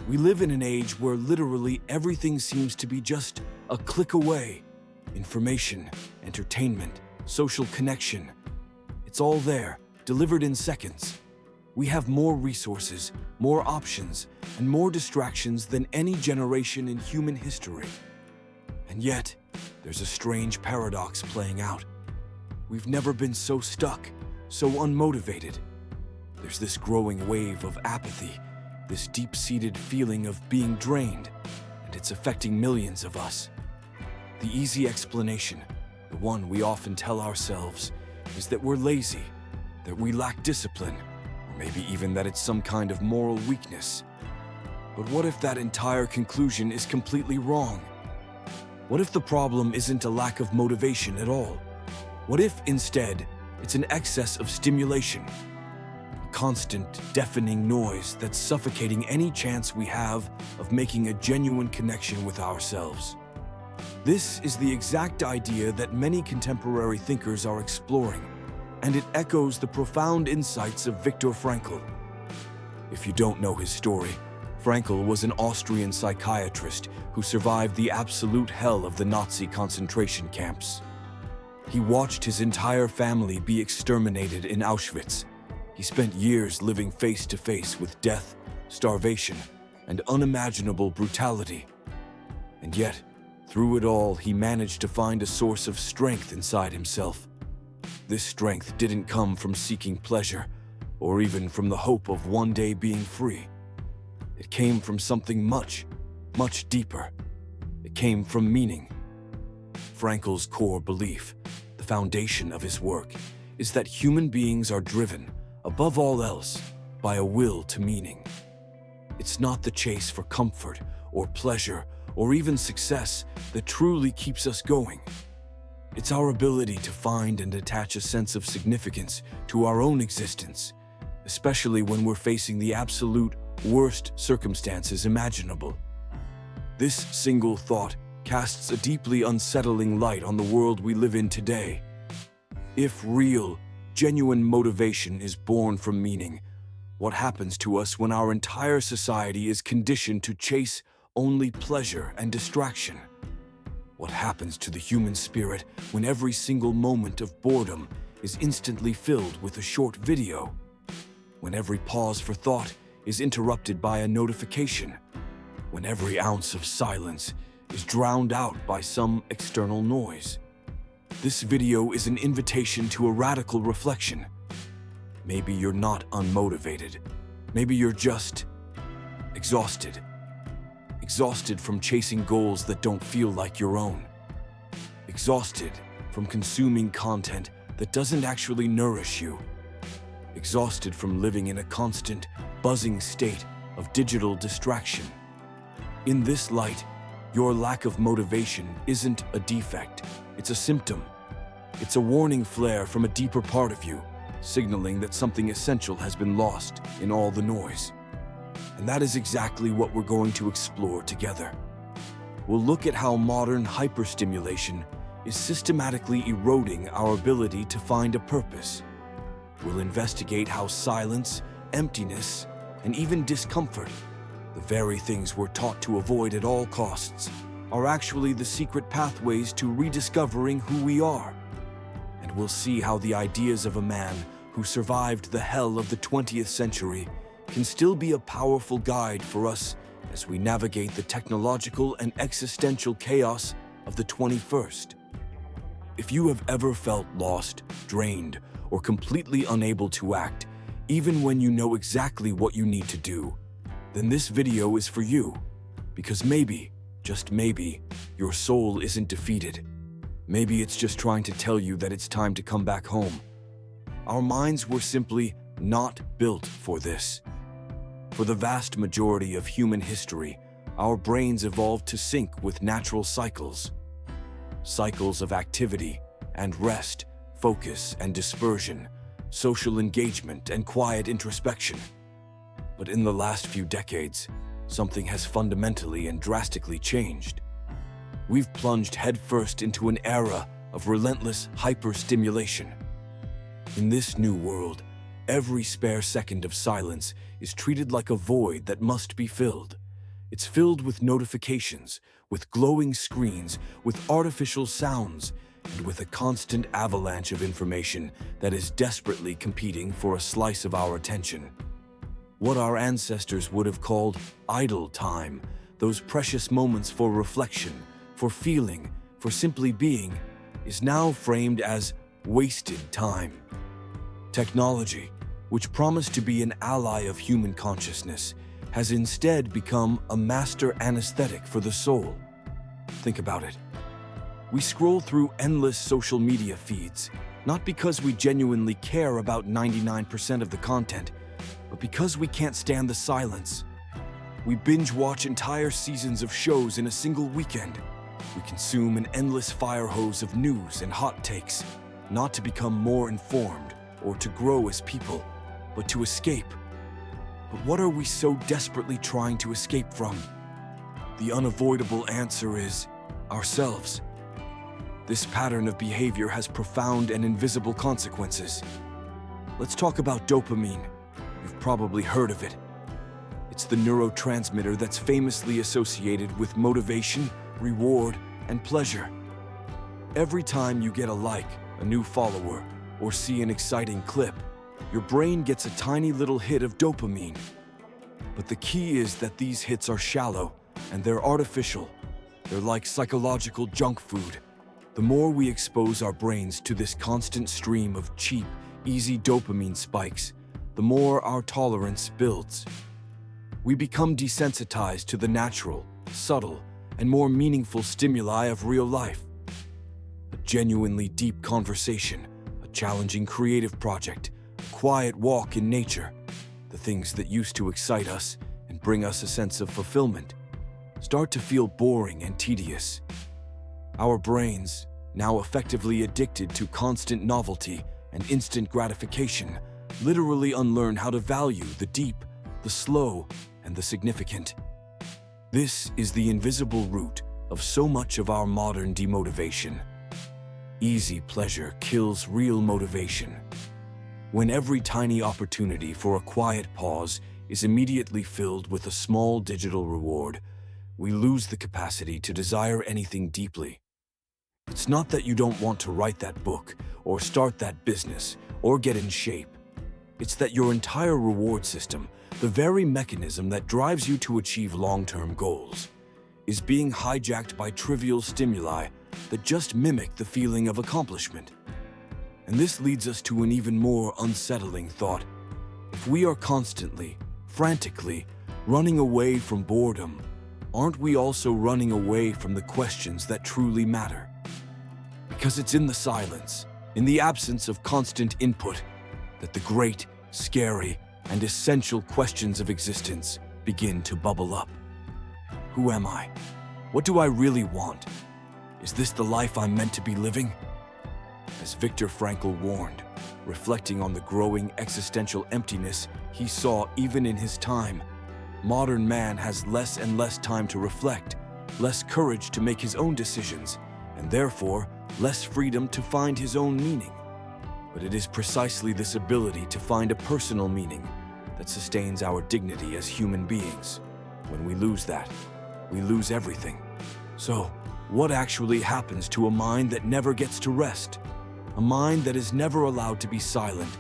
We live in an age where literally everything seems to be just a click away. Information, entertainment, social connection. It's all there, delivered in seconds. We have more resources, more options, and more distractions than any generation in human history. And yet, there's a strange paradox playing out. We've never been so stuck, so unmotivated. There's this growing wave of apathy, this deep-seated feeling of being drained, and it's affecting millions of us. The easy explanation, the one we often tell ourselves, is that we're lazy, that we lack discipline, or maybe even that it's some kind of moral weakness. But what if that entire conclusion is completely wrong? What if the problem isn't a lack of motivation at all? What if, instead, it's an excess of stimulation? A constant, deafening noise that's suffocating any chance we have of making a genuine connection with ourselves. This is the exact idea that many contemporary thinkers are exploring, and it echoes the profound insights of Viktor Frankl. If you don't know his story, Frankl was an Austrian psychiatrist who survived the absolute hell of the Nazi concentration camps. He watched his entire family be exterminated in Auschwitz. He spent years living face to face with death, starvation, and unimaginable brutality. And yet, through it all, he managed to find a source of strength inside himself. This strength didn't come from seeking pleasure, or even from the hope of one day being free. It came from something much, much deeper. It came from meaning. Frankl's core belief, the foundation of his work, is that human beings are driven, above all else, by a will to meaning. It's not the chase for comfort or pleasure or even success that truly keeps us going. It's our ability to find and attach a sense of significance to our own existence, especially when we're facing the absolute worst circumstances imaginable. This single thought casts a deeply unsettling light on the world we live in today. If real, genuine motivation is born from meaning, what happens to us when our entire society is conditioned to chase only pleasure and distraction? What happens to the human spirit when every single moment of boredom is instantly filled with a short video? When every pause for thought is interrupted by a notification? When every ounce of silence is drowned out by some external noise? This video is an invitation to a radical reflection. Maybe you're not unmotivated. Maybe you're just exhausted. Exhausted from chasing goals that don't feel like your own. Exhausted from consuming content that doesn't actually nourish you. Exhausted from living in a constant, buzzing state of digital distraction. In this light, your lack of motivation isn't a defect, it's a symptom. It's a warning flare from a deeper part of you, signaling that something essential has been lost in all the noise. And that is exactly what we're going to explore together. We'll look at how modern hyper-stimulation is systematically eroding our ability to find a purpose. We'll investigate how silence, emptiness, and even discomfort, the very things we're taught to avoid at all costs, are actually the secret pathways to rediscovering who we are. And we'll see how the ideas of a man who survived the hell of the 20th century can still be a powerful guide for us as we navigate the technological and existential chaos of the 21st. If you have ever felt lost, drained, or completely unable to act, even when you know exactly what you need to do, then this video is for you. Because maybe, just maybe, your soul isn't defeated. Maybe it's just trying to tell you that it's time to come back home. Our minds were simply not built for this. For the vast majority of human history, our brains evolved to sync with natural cycles. Cycles of activity and rest, focus and dispersion, social engagement and quiet introspection. But in the last few decades, something has fundamentally and drastically changed. We've plunged headfirst into an era of relentless hyper-stimulation. In this new world, every spare second of silence is treated like a void that must be filled. It's filled with notifications, with glowing screens, with artificial sounds, and with a constant avalanche of information that is desperately competing for a slice of our attention. What our ancestors would have called idle time, those precious moments for reflection, for feeling, for simply being, is now framed as wasted time. Technology, which promised to be an ally of human consciousness, has instead become a master anesthetic for the soul. Think about it. We scroll through endless social media feeds, not because we genuinely care about 99% of the content, but because we can't stand the silence. We binge-watch entire seasons of shows in a single weekend. We consume an endless fire hose of news and hot takes, not to become more informed or to grow as people, but to escape. But what are we so desperately trying to escape from? The unavoidable answer is ourselves. This pattern of behavior has profound and invisible consequences. Let's talk about dopamine. You've probably heard of it. It's the neurotransmitter that's famously associated with motivation, reward, and pleasure. Every time you get a like, a new follower, or see an exciting clip, your brain gets a tiny little hit of dopamine. But the key is that these hits are shallow and they're artificial. They're like psychological junk food. The more we expose our brains to this constant stream of cheap, easy dopamine spikes, the more our tolerance builds. We become desensitized to the natural, subtle, and more meaningful stimuli of real life. A genuinely deep conversation, a challenging creative project, a quiet walk in nature, the things that used to excite us and bring us a sense of fulfillment, start to feel boring and tedious. Our brains, now effectively addicted to constant novelty and instant gratification, literally unlearn how to value the deep, the slow, and the significant. This is the invisible root of so much of our modern demotivation. Easy pleasure kills real motivation. When every tiny opportunity for a quiet pause is immediately filled with a small digital reward, we lose the capacity to desire anything deeply. It's not that you don't want to write that book, or start that business, or get in shape. It's that your entire reward system, the very mechanism that drives you to achieve long-term goals, is being hijacked by trivial stimuli that just mimic the feeling of accomplishment. And this leads us to an even more unsettling thought. If we are constantly, frantically, running away from boredom, aren't we also running away from the questions that truly matter? Because it's in the silence, in the absence of constant input, that the great, scary, and essential questions of existence begin to bubble up. Who am I? What do I really want? Is this the life I'm meant to be living? As Viktor Frankl warned, reflecting on the growing existential emptiness he saw even in his time, modern man has less and less time to reflect, less courage to make his own decisions, and therefore less freedom to find his own meaning. But it is precisely this ability to find a personal meaning that sustains our dignity as human beings. When we lose that, we lose everything. So, what actually happens to a mind that never gets to rest? A mind that is never allowed to be silent,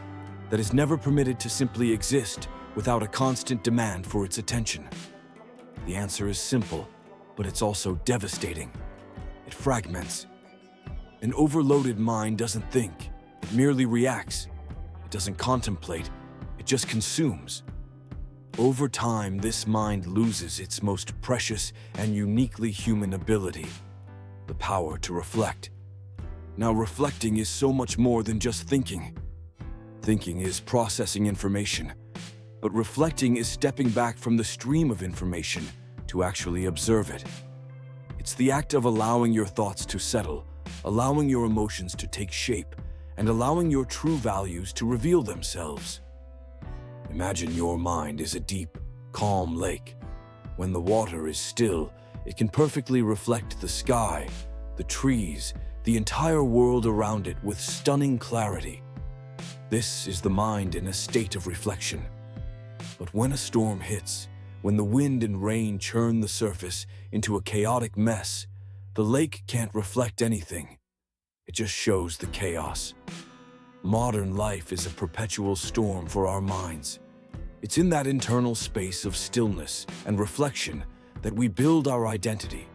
that is never permitted to simply exist without a constant demand for its attention? The answer is simple, but it's also devastating. It fragments. An overloaded mind doesn't think, it merely reacts. It doesn't contemplate, it just consumes. Over time, this mind loses its most precious and uniquely human ability, the power to reflect. Now, reflecting is so much more than just thinking. Thinking is processing information, but reflecting is stepping back from the stream of information to actually observe it. It's the act of allowing your thoughts to settle, allowing your emotions to take shape, and allowing your true values to reveal themselves. Imagine your mind is a deep, calm lake. When the water is still, it can perfectly reflect the sky, the trees, the entire world around it with stunning clarity. This is the mind in a state of reflection. But when a storm hits, When the wind and rain churn the surface into a chaotic mess, the lake can't reflect anything. It just shows the chaos. Modern life is a perpetual storm for our minds. It's in that internal space of stillness and reflection that we build our identity.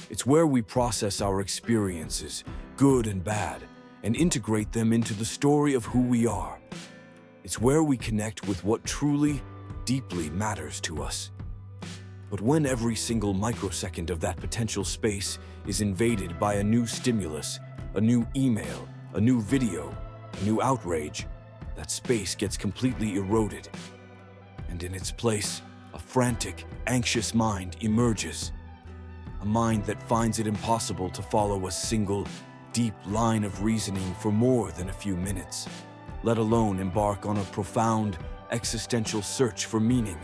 It's where we process our experiences, good and bad, and integrate them into the story of who we are. It's where we connect with what truly, deeply matters to us. But when every single microsecond of that potential space is invaded by a new stimulus, a new email, a new video, a new outrage, that space gets completely eroded. And in its place, a frantic, anxious mind emerges. A mind that finds it impossible to follow a single, deep line of reasoning for more than a few minutes, let alone embark on a profound, existential search for meaning.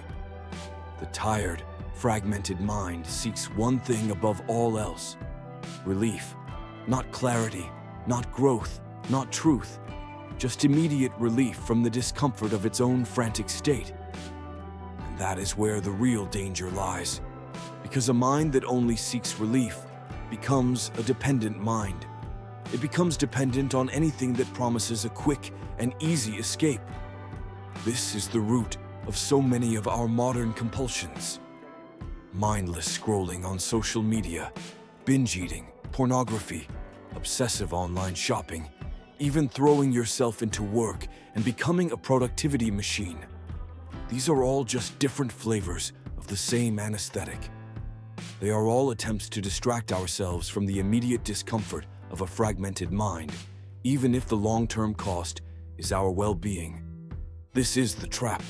The tired, fragmented mind seeks one thing above all else: relief. Not clarity, not growth, not truth, just immediate relief from the discomfort of its own frantic state. And that is where the real danger lies, because a mind that only seeks relief becomes a dependent mind. It becomes dependent on anything that promises a quick and easy escape. This is the root of so many of our modern compulsions. Mindless scrolling on social media, binge eating, pornography, obsessive online shopping, even throwing yourself into work and becoming a productivity machine. These are all just different flavors of the same anesthetic. They are all attempts to distract ourselves from the immediate discomfort of a fragmented mind, even if the long-term cost is our well-being. This is the trap.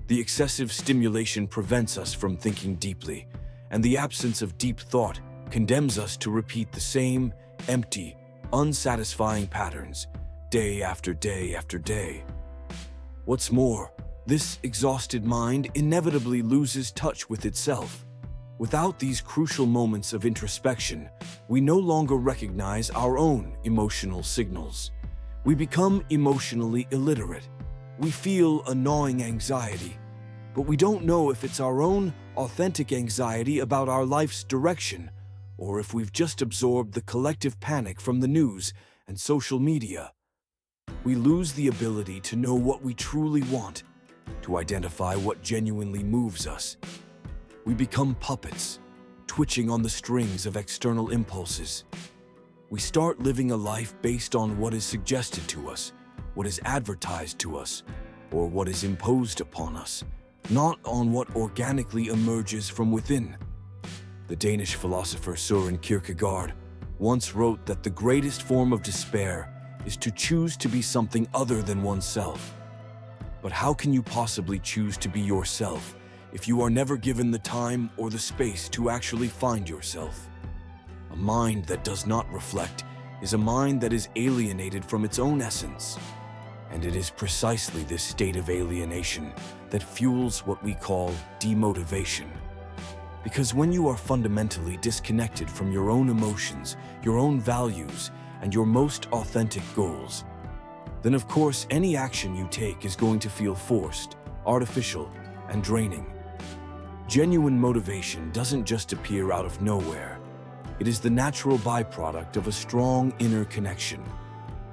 The excessive stimulation prevents us from thinking deeply, and the absence of deep thought condemns us to repeat the same empty, unsatisfying patterns day after day after day. What's more, this exhausted mind inevitably loses touch with itself. Without these crucial moments of introspection, we no longer recognize our own emotional signals. We become emotionally illiterate. We feel a gnawing anxiety, but we don't know if it's our own authentic anxiety about our life's direction, or if we've just absorbed the collective panic from the news and social media. We lose the ability to know what we truly want, to identify what genuinely moves us. We become puppets, twitching on the strings of external impulses. We start living a life based on what is suggested to us, what is advertised to us, or what is imposed upon us, not on what organically emerges from within. The Danish philosopher Søren Kierkegaard once wrote that the greatest form of despair is to choose to be something other than oneself. But how can you possibly choose to be yourself if you are never given the time or the space to actually find yourself? A mind that does not reflect is a mind that is alienated from its own essence. And it is precisely this state of alienation that fuels what we call demotivation. Because when you are fundamentally disconnected from your own emotions, your own values, and your most authentic goals, then of course any action you take is going to feel forced, artificial, and draining. Genuine motivation doesn't just appear out of nowhere. It is the natural byproduct of a strong inner connection.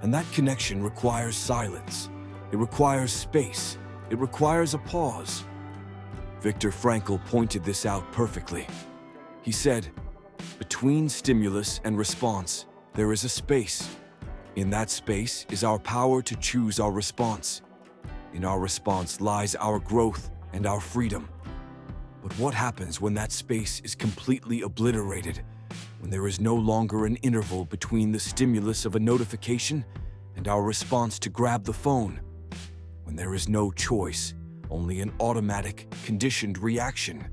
And that connection requires silence. It requires space. It requires a pause. Viktor Frankl pointed this out perfectly. He said, "Between stimulus and response, there is a space. In that space is our power to choose our response. In our response lies our growth and our freedom." But what happens when that space is completely obliterated? When there is no longer an interval between the stimulus of a notification and our response to grab the phone? When there is no choice, only an automatic, conditioned reaction?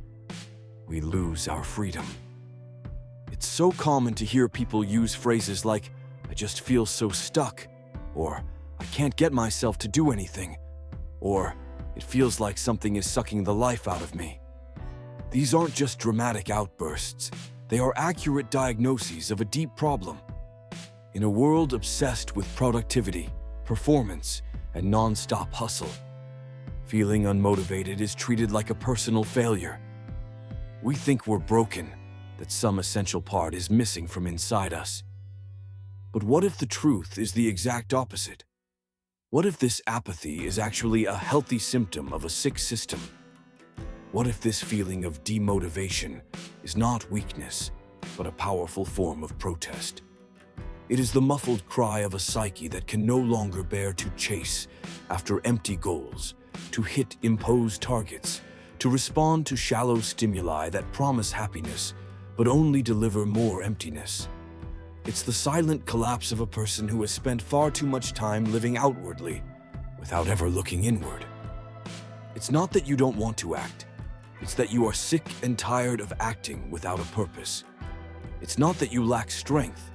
We lose our freedom. It's so common to hear people use phrases like, "I just feel so stuck," or "I can't get myself to do anything," or "It feels like something is sucking the life out of me." These aren't just dramatic outbursts. They are accurate diagnoses of a deep problem. In a world obsessed with productivity, performance, and non-stop hustle, Feeling unmotivated is treated like a personal failure. We think we're broken, that some essential part is missing from inside us. But what if the truth is the exact opposite? What if this apathy is actually a healthy symptom of a sick system? What if this feeling of demotivation is not weakness, but a powerful form of protest? It is the muffled cry of a psyche that can no longer bear to chase after empty goals, to hit imposed targets, to respond to shallow stimuli that promise happiness, but only deliver more emptiness. It's the silent collapse of a person who has spent far too much time living outwardly, without ever looking inward. It's not that you don't want to act. It's that you are sick and tired of acting without a purpose. It's not that you lack strength.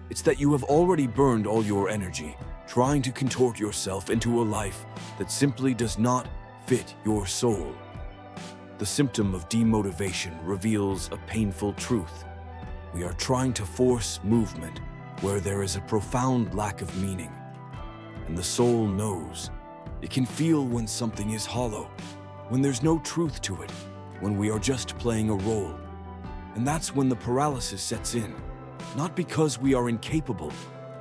It's that you have already burned all your energy, trying to contort yourself into a life that simply does not fit your soul. The symptom of demotivation reveals a painful truth. We are trying to force movement where there is a profound lack of meaning. And the soul knows. It can feel when something is hollow, when there's no truth to it, when we are just playing a role. And that's when the paralysis sets in, not because we are incapable,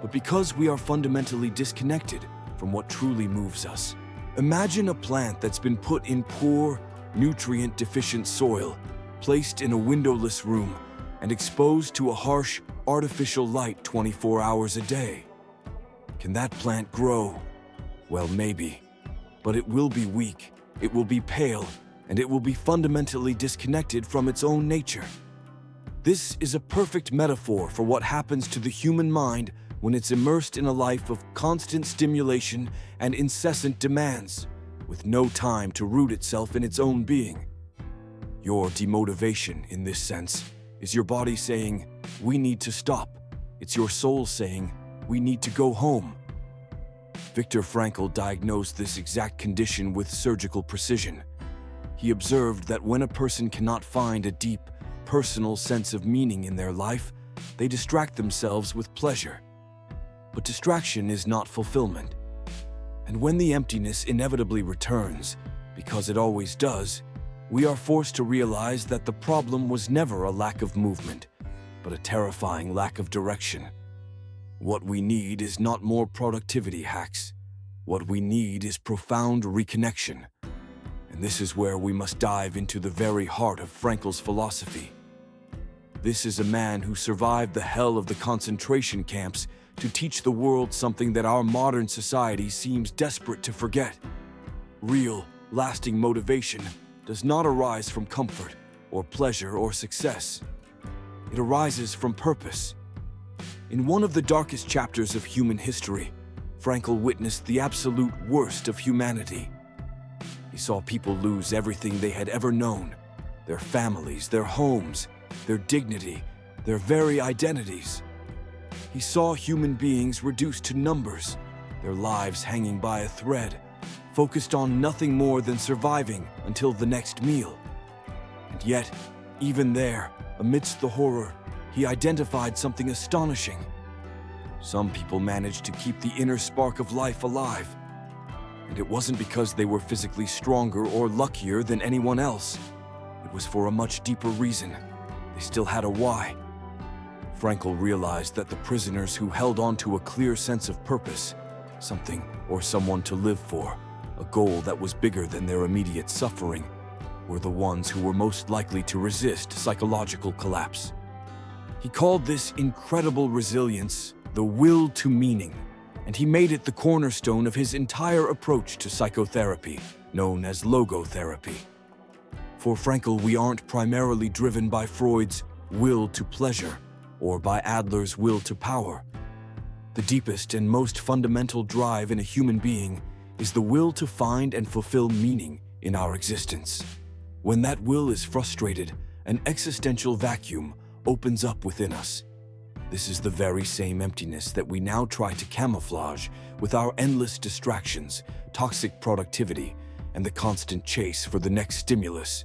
but because we are fundamentally disconnected from what truly moves us. Imagine a plant that's been put in poor, nutrient-deficient soil, placed in a windowless room, and exposed to a harsh, artificial light 24 hours a day. Can that plant grow? Well, maybe. But it will be weak, it will be pale, and it will be fundamentally disconnected from its own nature. This is a perfect metaphor for what happens to the human mind when it's immersed in a life of constant stimulation and incessant demands, with no time to root itself in its own being. Your demotivation, in this sense, is your body saying, "We need to stop." It's your soul saying, "We need to go home." Viktor Frankl diagnosed this exact condition with surgical precision. He observed that when a person cannot find a deep, personal sense of meaning in their life, they distract themselves with pleasure. But distraction is not fulfillment. And when the emptiness inevitably returns, because it always does, we are forced to realize that the problem was never a lack of movement, but a terrifying lack of direction. What we need is not more productivity hacks. What we need is profound reconnection. And this is where we must dive into the very heart of Frankl's philosophy. This is a man who survived the hell of the concentration camps to teach the world something that our modern society seems desperate to forget. Real, lasting motivation does not arise from comfort or pleasure or success. It arises from purpose. In one of the darkest chapters of human history, Frankl witnessed the absolute worst of humanity. He saw people lose everything they had ever known: their families, their homes, their dignity, their very identities. He saw human beings reduced to numbers, their lives hanging by a thread, focused on nothing more than surviving until the next meal. And yet, even there, amidst the horror, he identified something astonishing. Some people managed to keep the inner spark of life alive. And it wasn't because they were physically stronger or luckier than anyone else. It was for a much deeper reason. They still had a why. Frankl realized that the prisoners who held on to a clear sense of purpose, something or someone to live for, a goal that was bigger than their immediate suffering, were the ones who were most likely to resist psychological collapse. He called this incredible resilience the will to meaning, and he made it the cornerstone of his entire approach to psychotherapy, known as logotherapy. For Frankl, we aren't primarily driven by Freud's will to pleasure or by Adler's will to power. The deepest and most fundamental drive in a human being is the will to find and fulfill meaning in our existence. When that will is frustrated, an existential vacuum opens up within us. This is the very same emptiness that we now try to camouflage with our endless distractions, toxic productivity, and the constant chase for the next stimulus.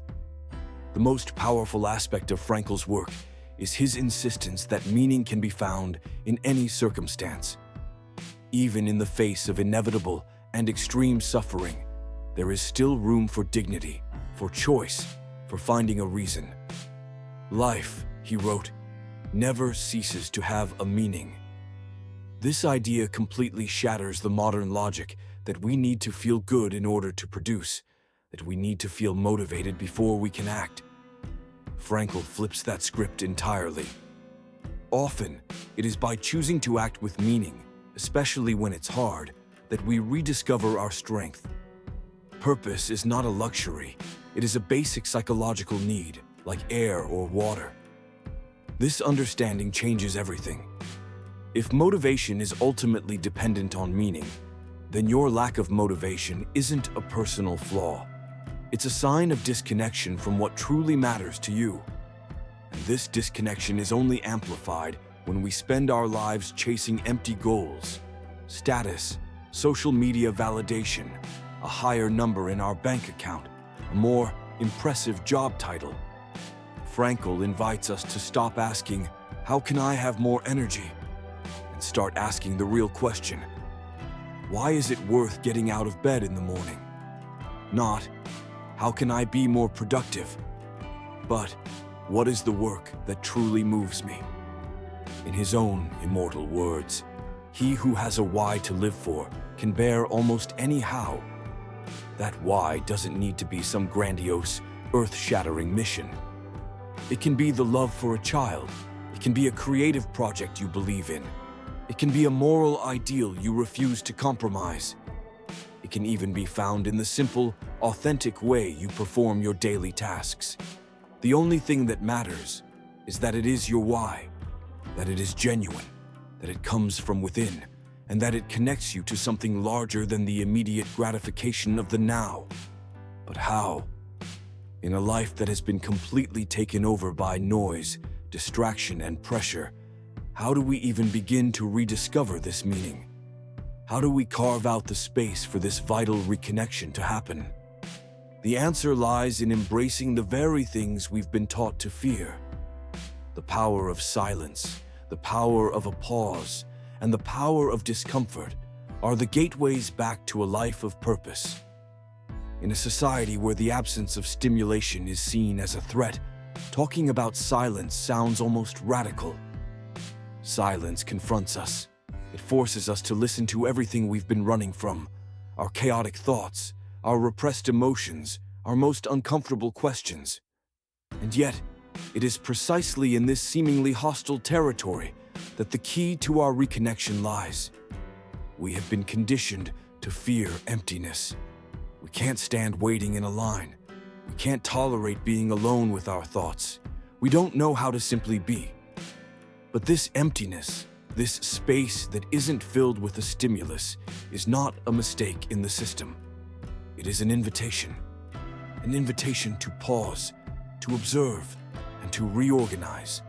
The most powerful aspect of Frankl's work is his insistence that meaning can be found in any circumstance. Even in the face of inevitable and extreme suffering, there is still room for dignity, for choice, for finding a reason. Life, he wrote, never ceases to have a meaning. This idea completely shatters the modern logic that we need to feel good in order to produce, that we need to feel motivated before we can act. Frankl flips that script entirely. Often, it is by choosing to act with meaning, especially when it's hard, that we rediscover our strength. Purpose is not a luxury, it is a basic psychological need, like air or water. This understanding changes everything. If motivation is ultimately dependent on meaning, then your lack of motivation isn't a personal flaw. It's a sign of disconnection from what truly matters to you. And this disconnection is only amplified when we spend our lives chasing empty goals, status, social media validation, a higher number in our bank account, a more impressive job title. Frankl invites us to stop asking, "How can I have more energy?" and start asking the real question, "Why is it worth getting out of bed in the morning?" Not, "How can I be more productive?" but, "What is the work that truly moves me?" In his own immortal words, he who has a why to live for can bear almost any how. That why doesn't need to be some grandiose, earth-shattering mission. It can be the love for a child. It can be a creative project you believe in. It can be a moral ideal you refuse to compromise. It can even be found in the simple, authentic way you perform your daily tasks. The only thing that matters is that it is your why, that it is genuine, that it comes from within, and that it connects you to something larger than the immediate gratification of the now. But how? In a life that has been completely taken over by noise, distraction, and pressure, how do we even begin to rediscover this meaning? How do we carve out the space for this vital reconnection to happen? The answer lies in embracing the very things we've been taught to fear. The power of silence, the power of a pause, and the power of discomfort are the gateways back to a life of purpose. In a society where the absence of stimulation is seen as a threat, talking about silence sounds almost radical. Silence confronts us. It forces us to listen to everything we've been running from, our chaotic thoughts, our repressed emotions, our most uncomfortable questions. And yet, it is precisely in this seemingly hostile territory that the key to our reconnection lies. We have been conditioned to fear emptiness. We can't stand waiting in a line. We can't tolerate being alone with our thoughts. We don't know how to simply be. But this emptiness, this space that isn't filled with a stimulus, is not a mistake in the system. It is an invitation to pause, to observe, and to reorganize.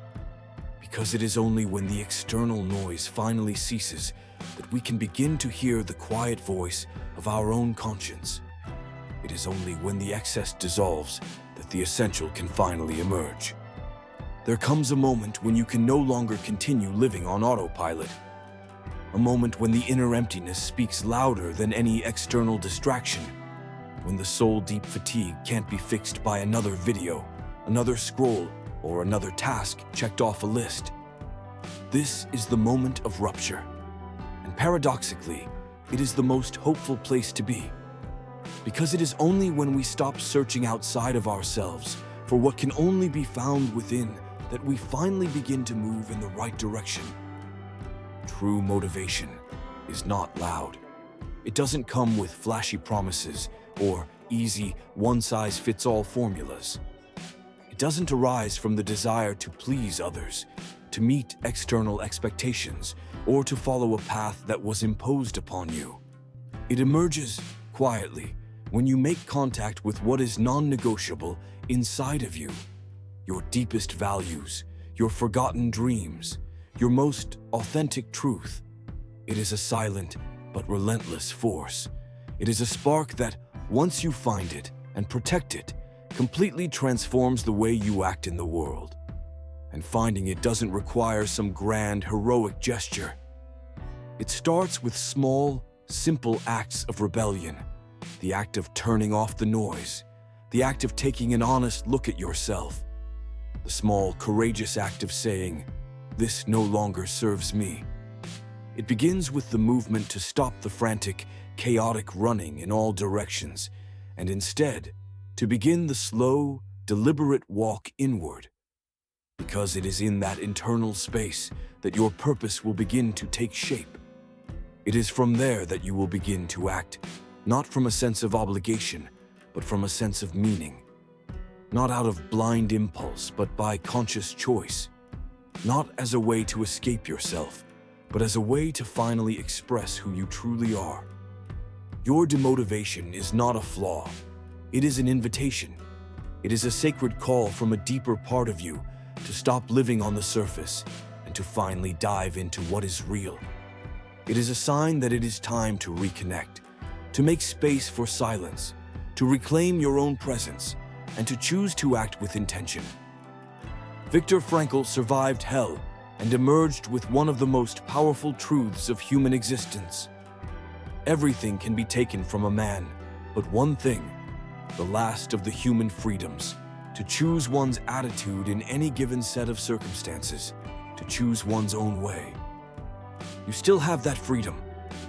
Because it is only when the external noise finally ceases that we can begin to hear the quiet voice of our own conscience. It is only when the excess dissolves that the essential can finally emerge. There comes a moment when you can no longer continue living on autopilot. A moment when the inner emptiness speaks louder than any external distraction. When the soul-deep fatigue can't be fixed by another video, another scroll, or another task checked off a list. This is the moment of rupture. And paradoxically, it is the most hopeful place to be. Because it is only when we stop searching outside of ourselves for what can only be found within that we finally begin to move in the right direction. True motivation is not loud. It doesn't come with flashy promises or easy, one-size-fits-all formulas. It doesn't arise from the desire to please others, to meet external expectations, or to follow a path that was imposed upon you. It emerges quietly when you make contact with what is non-negotiable inside of you. Your deepest values, your forgotten dreams, your most authentic truth. It is a silent but relentless force. It is a spark that, once you find it and protect it, completely transforms the way you act in the world. And finding it doesn't require some grand, heroic gesture. It starts with small, simple acts of rebellion, the act of turning off the noise, the act of taking an honest look at yourself, the small, courageous act of saying, "This no longer serves me." It begins with the movement to stop the frantic, chaotic running in all directions, and instead, to begin the slow, deliberate walk inward. Because it is in that internal space that your purpose will begin to take shape. It is from there that you will begin to act, not from a sense of obligation, but from a sense of meaning. Not out of blind impulse, but by conscious choice. Not as a way to escape yourself, but as a way to finally express who you truly are. Your demotivation is not a flaw. It is an invitation. It is a sacred call from a deeper part of you to stop living on the surface and to finally dive into what is real. It is a sign that it is time to reconnect, to make space for silence, to reclaim your own presence, and to choose to act with intention. Viktor Frankl survived hell and emerged with one of the most powerful truths of human existence. Everything can be taken from a man, but one thing, the last of the human freedoms, to choose one's attitude in any given set of circumstances, to choose one's own way. You still have that freedom,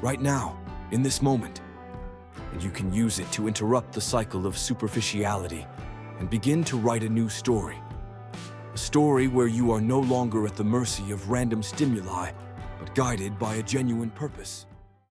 right now, in this moment, and you can use it to interrupt the cycle of superficiality and begin to write a new story. A story where you are no longer at the mercy of random stimuli, but guided by a genuine purpose.